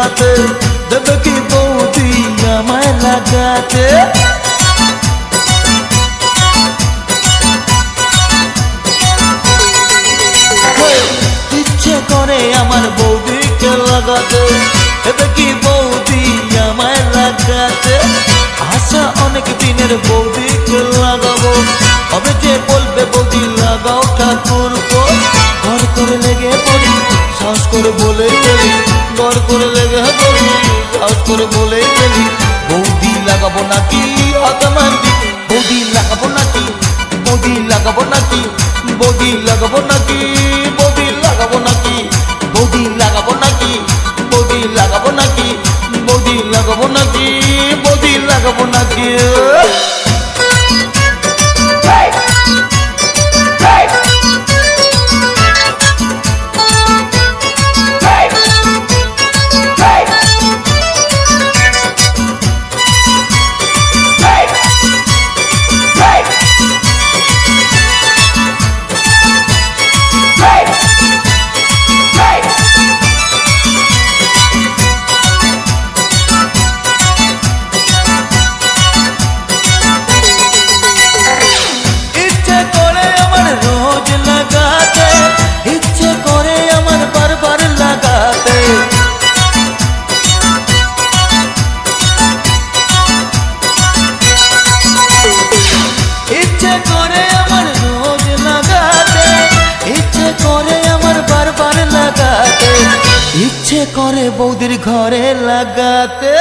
লাগাতে, দেবে কি বৌদি আমায় লাগাতে? ইচ্ছে করে আমার বৌদিকে লাগাতে, দেবে কি বৌদি আমায় লাগাতে? আশা অনেক দিনের বৌদিকে লাগাবো, হবে যে বলবে বৌদি লাগাও ঠাকুর গো। ঘর করে লেগে পড়ি, সাহস করে বলেই ফেলি, ঘর করে লেগে পড়ি, সাহস করে বলেই ফেলি। বৌদি লাগাবো নাকি আতমান্দি, বৌদি লাগাবো নাকি, বৌদি লাগাবো নাকি, বৌদি লাগাবো নাকি, বৌদি লাগাবো নাকি, বৌদি লাগাবো নাকি, বৌদি লাগাবো নাকি, বৌদি লাগাবো নাকি, বৌদি লাগাবো নাকি? ইচ্ছে করে বৌদির ঘরে লাগাতে,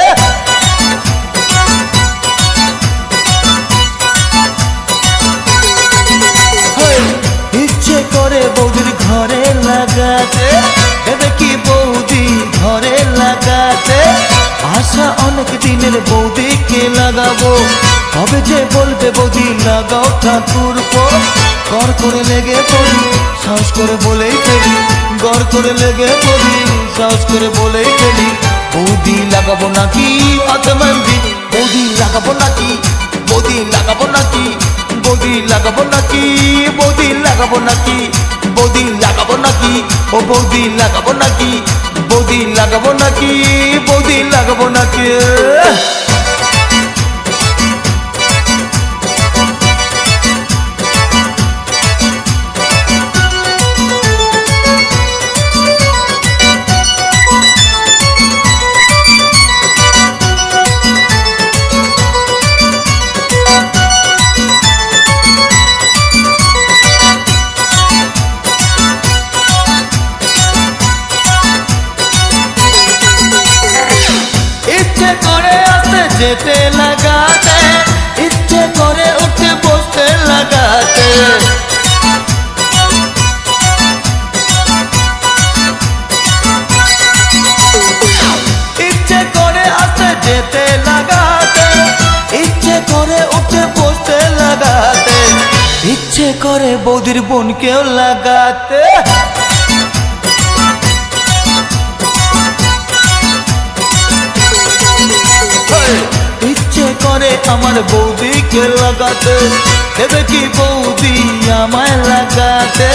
ইচ্ছে করে বৌদির ঘরে লাগাতে, দেবে কি বৌদি ঘরে লাগাতে? আশা অনেক দিনের বৌদিকে লাগাবো, হবে যে বলবে বৌদি লাগাও ঠাকুর গো। ঘর করে লেগে পড়ি, সাহস করে বলেই ফেলি, ঘর করে লেগে পড়ি, সাহস করে বলেই ফেলি। বৌদি লাগাবো নাকি আতমান্দি, বৌদি লাগাবো নাকি, বৌদি লাগাবো নাকি, বৌদি লাগাবো নাকি, বৌদি লাগাবো নাকি, বৌদি লাগাবো নাকি, ও বৌদি লাগাবো নাকি, বৌদি লাগাবো নাকি, বৌদি লাগাবো নাকি? ইচ্ছে করে আসতে যেতে লাগাতে, ইচ্ছে করে উঠে বসতে লাগাতে, ইচ্ছে করে আসতে যেতে লাগাতে, ইচ্ছে করে উঠে বসতে লাগাতে, ইচ্ছে করে বৌদির বোনকেও লাগাতে। ইচ্ছে করে আমার বৌদিকে লাগাতে, দেবে কি বৌদি আমায় লাগাতে?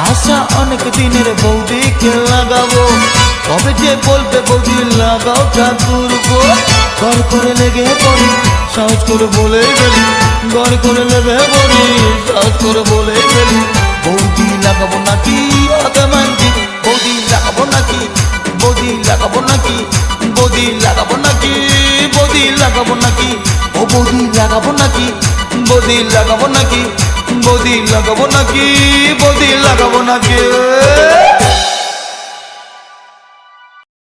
আশা অনেক দিনের বৌদিকে লাগাবো, কবে যে বলবে বৌদি লাগাও ঠাকুর গো। ঘর করে লেগে পড়ি, সাহস করে বলেই ফেলি, ঘর করে লেগে পড়ি, সাহস করে বলেই ফেলি। বৌদি লাগাবো নাকি আতমান্দি, বৌদি লাগাবো নাকি, বৌদি লাগাবো নাকি, বৌদি লাগাবো নাকি, বৌদি লাগাবো নাকি, ও বৌদি লাগাবো নাকি, বৌদি লাগাবো নাকি, বৌদি লাগাবো নাকি, বৌদি লাগাবো নাকি?